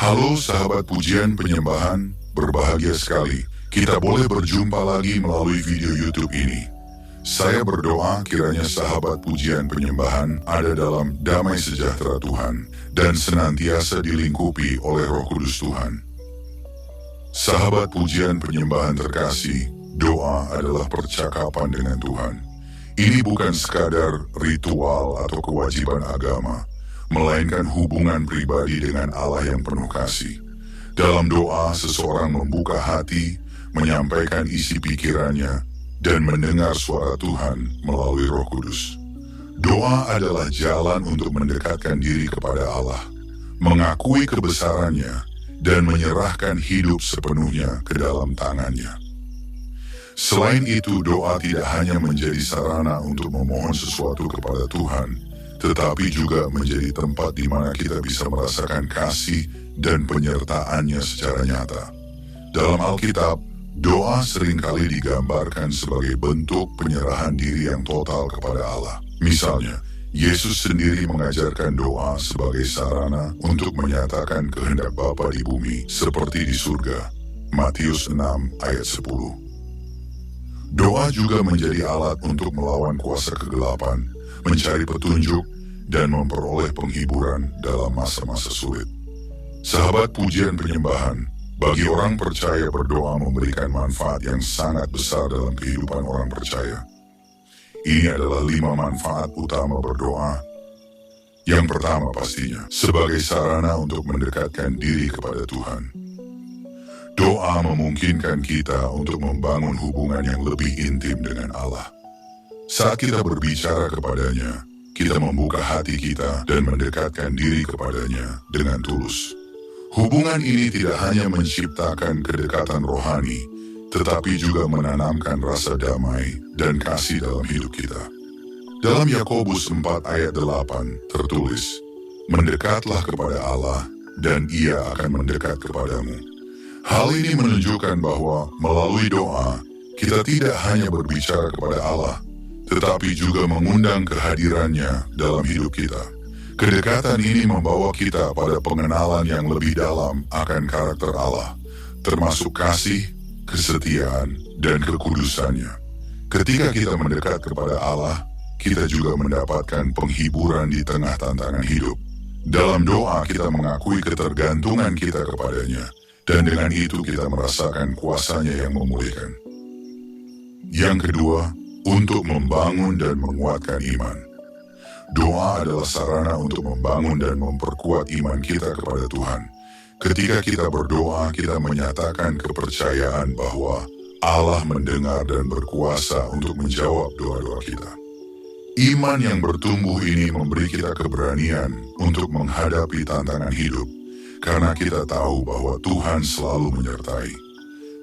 Halo sahabat pujian penyembahan, berbahagia sekali kita boleh berjumpa lagi melalui video YouTube ini. Saya berdoa kiranya sahabat pujian penyembahan ada dalam damai sejahtera Tuhan dan senantiasa dilingkupi oleh Roh Kudus Tuhan. Sahabat pujian penyembahan terkasih, doa adalah percakapan dengan Tuhan. Ini bukan sekadar ritual atau kewajiban agama, melainkan hubungan pribadi dengan Allah yang penuh kasih. Dalam doa, seseorang membuka hati, menyampaikan isi pikirannya, dan mendengar suara Tuhan melalui Roh Kudus. Doa adalah jalan untuk mendekatkan diri kepada Allah, mengakui kebesarannya, dan menyerahkan hidup sepenuhnya ke dalam tangannya. Selain itu, doa tidak hanya menjadi sarana untuk memohon sesuatu kepada Tuhan, tetapi juga menjadi tempat di mana kita bisa merasakan kasih dan penyertaannya secara nyata. Dalam Alkitab, doa seringkali digambarkan sebagai bentuk penyerahan diri yang total kepada Allah. Misalnya, Yesus sendiri mengajarkan doa sebagai sarana untuk menyatakan kehendak Bapa di bumi seperti di surga. Matius 6 ayat 10. Doa juga menjadi alat untuk melawan kuasa kegelapan, mencari petunjuk, dan memperoleh penghiburan dalam masa-masa sulit. Sahabat pujian penyembahan, bagi orang percaya berdoa memberikan manfaat yang sangat besar dalam kehidupan orang percaya. Ini adalah 5 manfaat utama berdoa. Yang pertama pastinya, sebagai sarana untuk mendekatkan diri kepada Tuhan. Doa memungkinkan kita untuk membangun hubungan yang lebih intim dengan Allah. Saat kita berbicara kepadanya, kita membuka hati kita dan mendekatkan diri kepadanya dengan tulus. Hubungan ini tidak hanya menciptakan kedekatan rohani, tetapi juga menanamkan rasa damai dan kasih dalam hidup kita. Dalam Yakobus 4 ayat 8 tertulis, "Mendekatlah kepada Allah dan Ia akan mendekat kepadamu." Hal ini menunjukkan bahwa melalui doa, kita tidak hanya berbicara kepada Allah, tetapi juga mengundang kehadirannya dalam hidup kita. Kedekatan ini membawa kita pada pengenalan yang lebih dalam akan karakter Allah, termasuk kasih, kesetiaan, dan kekudusannya. Ketika kita mendekat kepada Allah, kita juga mendapatkan penghiburan di tengah tantangan hidup. Dalam doa kita mengakui ketergantungan kita kepadanya, dan dengan itu kita merasakan kuasanya yang memulihkan. Yang kedua, untuk membangun dan menguatkan iman. Doa adalah sarana untuk membangun dan memperkuat iman kita kepada Tuhan. Ketika kita berdoa, kita menyatakan kepercayaan bahwa Allah mendengar dan berkuasa untuk menjawab doa-doa kita. Iman yang bertumbuh ini memberi kita keberanian untuk menghadapi tantangan hidup, karena kita tahu bahwa Tuhan selalu menyertai.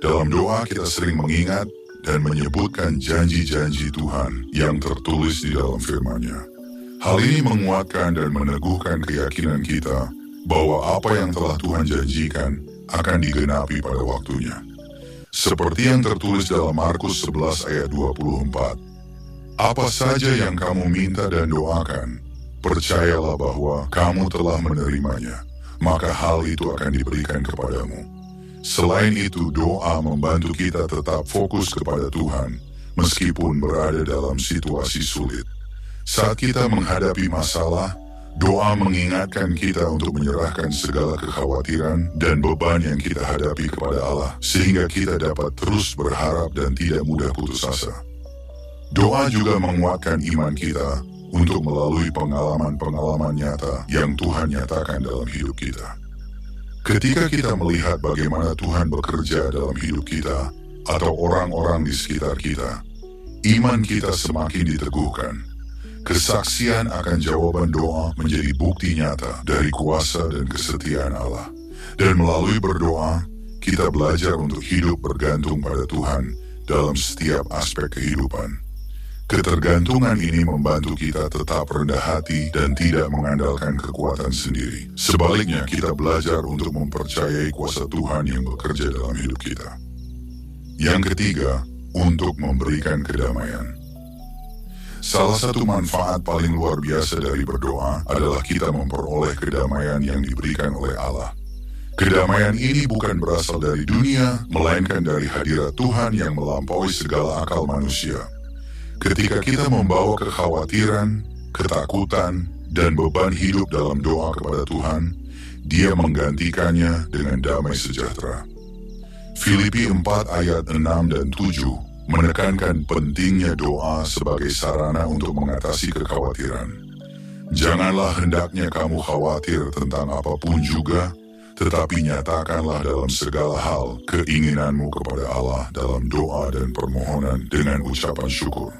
Dalam doa kita sering mengingat dan menyebutkan janji-janji Tuhan yang tertulis di dalam firman-Nya. Hal ini menguatkan dan meneguhkan keyakinan kita bahwa apa yang telah Tuhan janjikan akan digenapi pada waktunya. Seperti yang tertulis dalam Markus 11 ayat 24, "Apa saja yang kamu minta dan doakan, percayalah bahwa kamu telah menerimanya, maka hal itu akan diberikan kepadamu." Selain itu, doa membantu kita tetap fokus kepada Tuhan, meskipun berada dalam situasi sulit. Saat kita menghadapi masalah, doa mengingatkan kita untuk menyerahkan segala kekhawatiran dan beban yang kita hadapi kepada Allah, sehingga kita dapat terus berharap dan tidak mudah putus asa. Doa juga menguatkan iman kita untuk melalui pengalaman-pengalaman nyata yang Tuhan nyatakan dalam hidup kita. Ketika kita melihat bagaimana Tuhan bekerja dalam hidup kita atau orang-orang di sekitar kita, iman kita semakin diteguhkan. Kesaksian akan jawaban doa menjadi bukti nyata dari kuasa dan kesetiaan Allah. Dan melalui berdoa, kita belajar untuk hidup bergantung pada Tuhan dalam setiap aspek kehidupan. Ketergantungan ini membantu kita tetap rendah hati dan tidak mengandalkan kekuatan sendiri. Sebaliknya, kita belajar untuk mempercayai kuasa Tuhan yang bekerja dalam hidup kita. Yang ketiga, untuk memberikan kedamaian. Salah satu manfaat paling luar biasa dari berdoa adalah kita memperoleh kedamaian yang diberikan oleh Allah. Kedamaian ini bukan berasal dari dunia, melainkan dari hadirat Tuhan yang melampaui segala akal manusia. Ketika kita membawa kekhawatiran, ketakutan, dan beban hidup dalam doa kepada Tuhan, Dia menggantikannya dengan damai sejahtera. Filipi 4 ayat 6 dan 7 menekankan pentingnya doa sebagai sarana untuk mengatasi kekhawatiran. Janganlah hendaknya kamu khawatir tentang apapun juga, tetapi nyatakanlah dalam segala hal keinginanmu kepada Allah dalam doa dan permohonan dengan ucapan syukur.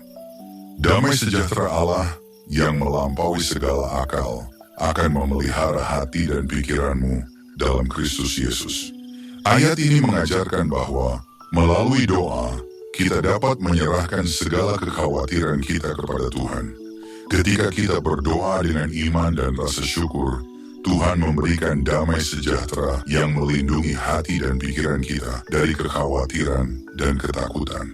Damai sejahtera Allah yang melampaui segala akal akan memelihara hati dan pikiranmu dalam Kristus Yesus. Ayat ini mengajarkan bahwa melalui doa, kita dapat menyerahkan segala kekhawatiran kita kepada Tuhan. Ketika kita berdoa dengan iman dan rasa syukur, Tuhan memberikan damai sejahtera yang melindungi hati dan pikiran kita dari kekhawatiran dan ketakutan.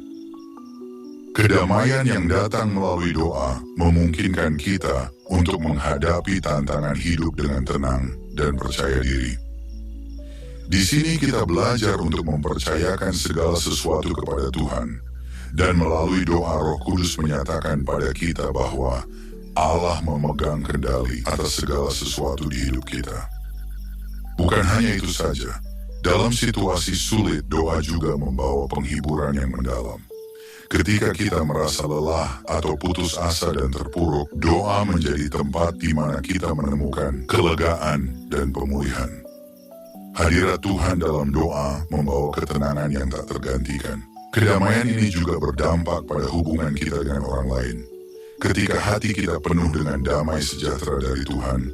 Kedamaian yang datang melalui doa memungkinkan kita untuk menghadapi tantangan hidup dengan tenang dan percaya diri. Di sini kita belajar untuk mempercayakan segala sesuatu kepada Tuhan, dan melalui doa Roh Kudus menyatakan pada kita bahwa Allah memegang kendali atas segala sesuatu di hidup kita. Bukan hanya itu saja, dalam situasi sulit doa juga membawa penghiburan yang mendalam. Ketika kita merasa lelah atau putus asa dan terpuruk, doa menjadi tempat di mana kita menemukan kelegaan dan pemulihan. Hadirat Tuhan dalam doa membawa ketenangan yang tak tergantikan. Kedamaian ini juga berdampak pada hubungan kita dengan orang lain. Ketika hati kita penuh dengan damai sejahtera dari Tuhan,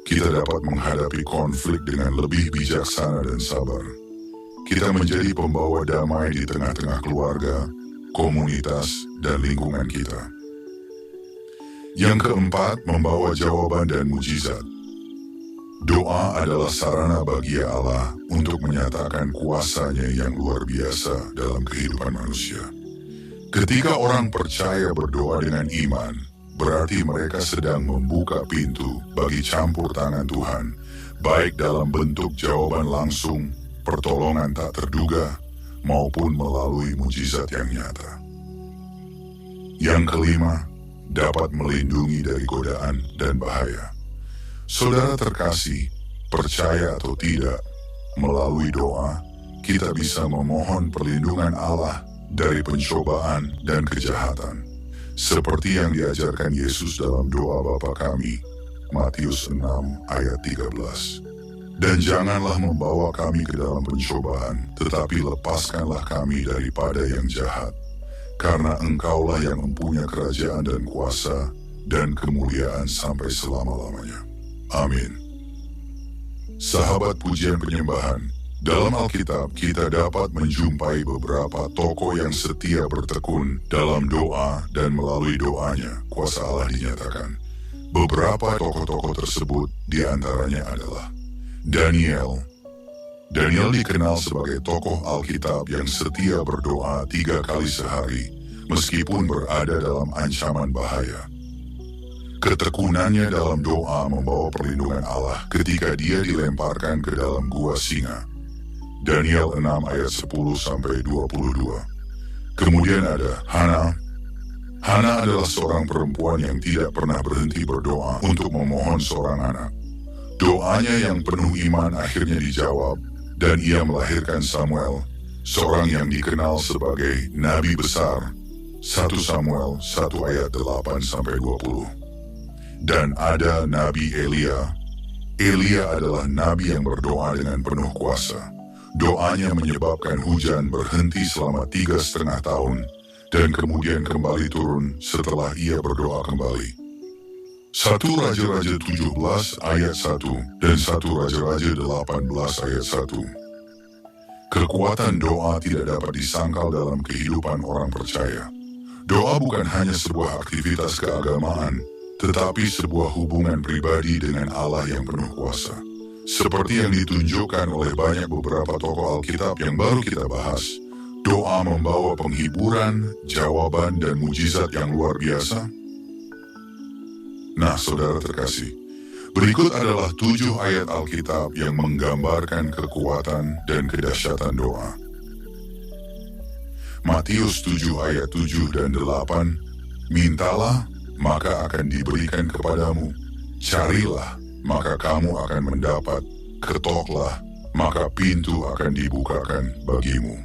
kita dapat menghadapi konflik dengan lebih bijaksana dan sabar. Kita menjadi pembawa damai di tengah-tengah keluarga, komunitas, dan lingkungan kita. Yang keempat, membawa jawaban dan mujizat. Doa adalah sarana bagi Allah untuk menyatakan kuasa-Nya yang luar biasa dalam kehidupan manusia. Ketika orang percaya berdoa dengan iman, berarti mereka sedang membuka pintu bagi campur tangan Tuhan, baik dalam bentuk jawaban langsung, pertolongan tak terduga, maupun melalui mujizat yang nyata. Yang kelima, dapat melindungi dari godaan dan bahaya. Saudara terkasih, percaya atau tidak, melalui doa, kita bisa memohon perlindungan Allah dari pencobaan dan kejahatan, seperti yang diajarkan Yesus dalam doa Bapa kami, Matius 6 ayat 13. Dan janganlah membawa kami ke dalam pencobaan, tetapi lepaskanlah kami daripada yang jahat. Karena Engkaulah yang mempunyai kerajaan dan kuasa dan kemuliaan sampai selama-lamanya. Amin. Sahabat pujian penyembahan, dalam Alkitab kita dapat menjumpai beberapa tokoh yang setia bertekun dalam doa dan melalui doanya kuasa Allah dinyatakan. Beberapa tokoh-tokoh tersebut diantaranya adalah Daniel. Daniel dikenal sebagai tokoh Alkitab yang setia berdoa 3 kali sehari, meskipun berada dalam ancaman bahaya. Ketekunannya dalam doa membawa perlindungan Allah ketika dia dilemparkan ke dalam gua singa. Daniel 6 ayat 10-22. Kemudian ada Hana. Hana adalah seorang perempuan yang tidak pernah berhenti berdoa untuk memohon seorang anak. Doanya yang penuh iman akhirnya dijawab, dan ia melahirkan Samuel, seorang yang dikenal sebagai Nabi besar. 1 Samuel 1 ayat 8-20. Dan ada Nabi Elia. Elia adalah Nabi yang berdoa dengan penuh kuasa. Doanya menyebabkan hujan berhenti selama 3,5 tahun, dan kemudian kembali turun setelah ia berdoa kembali. 1 Raja-Raja 17 ayat 1 dan 1 Raja-Raja 18 ayat 1. Kekuatan doa tidak dapat disangkal dalam kehidupan orang percaya. Doa bukan hanya sebuah aktivitas keagamaan, tetapi sebuah hubungan pribadi dengan Allah yang penuh kuasa. Seperti yang ditunjukkan oleh banyak beberapa tokoh Alkitab yang baru kita bahas, doa membawa penghiburan, jawaban, dan mujizat yang luar biasa. Nah, saudara terkasih, Berikut adalah 7 ayat Alkitab yang menggambarkan kekuatan dan kedahsyatan doa. Matius 7 ayat 7 dan 8, mintalah, maka akan diberikan kepadamu. Carilah, maka kamu akan mendapat. Ketoklah, maka pintu akan dibukakan bagimu.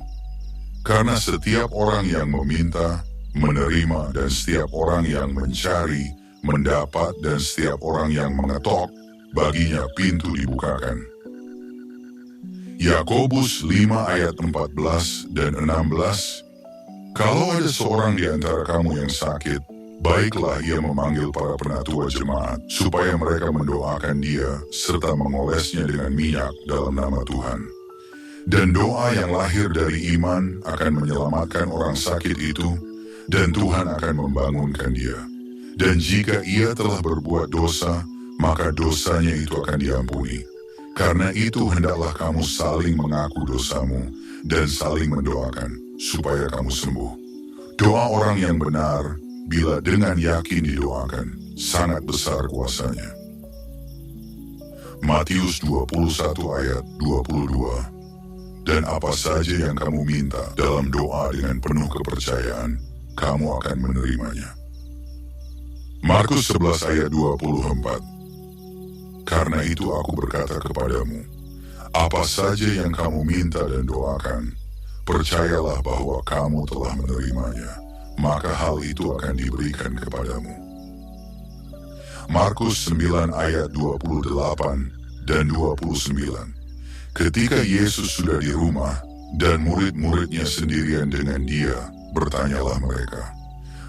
Karena setiap orang yang meminta, menerima, dan setiap orang yang mencari, mendapat, dan setiap orang yang mengetok, baginya pintu dibukakan. Yakobus 5 ayat 14 dan 16, kalau ada seorang di antara kamu yang sakit, baiklah ia memanggil para penatua jemaat, supaya mereka mendoakan dia, serta mengolesnya dengan minyak dalam nama Tuhan. Dan doa yang lahir dari iman akan menyelamatkan orang sakit itu, dan Tuhan akan membangunkan dia. Dan jika ia telah berbuat dosa, maka dosanya itu akan diampuni. Karena itu hendaklah kamu saling mengaku dosamu, dan saling mendoakan, supaya kamu sembuh. Doa orang yang benar, bila dengan yakin didoakan, sangat besar kuasanya. Matius 21 ayat 22. Dan apa saja yang kamu minta dalam doa dengan penuh kepercayaan, kamu akan menerimanya. Markus 11 ayat 24. Karena itu aku berkata kepadamu, apa saja yang kamu minta dan doakan, percayalah bahwa kamu telah menerimanya, maka hal itu akan diberikan kepadamu. Markus 9 ayat 28 dan 29. Ketika Yesus sudah di rumah dan murid-muridnya sendirian dengan dia, bertanyalah mereka,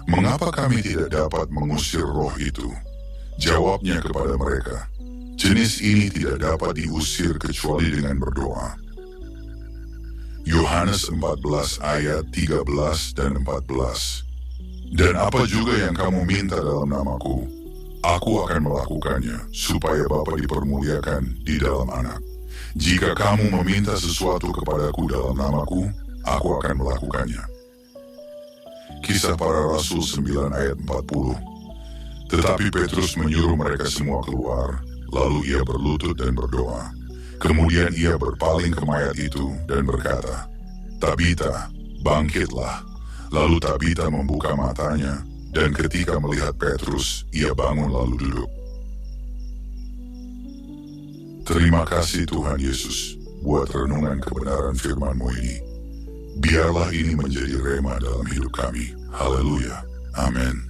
mengapa kami tidak dapat mengusir roh itu? Jawabnya kepada mereka, jenis ini tidak dapat diusir kecuali dengan berdoa. Yohanes 14 ayat 13 dan 14. Dan apa juga yang kamu minta dalam namaku, aku akan melakukannya, supaya Bapa dipermuliakan di dalam Anak. Jika kamu meminta sesuatu kepadaku dalam namaku, aku akan melakukannya. Kisah Para Rasul 9 ayat 40. Tetapi Petrus menyuruh mereka semua keluar, lalu ia berlutut dan berdoa. Kemudian ia berpaling ke mayat itu dan berkata, Tabita, bangkitlah. Lalu Tabita membuka matanya, dan ketika melihat Petrus, ia bangun lalu duduk. Terima kasih Tuhan Yesus buat renungan kebenaran firman-Mu ini. Biarlah ini menjadi rema dalam hidup kami. Haleluya. Amin.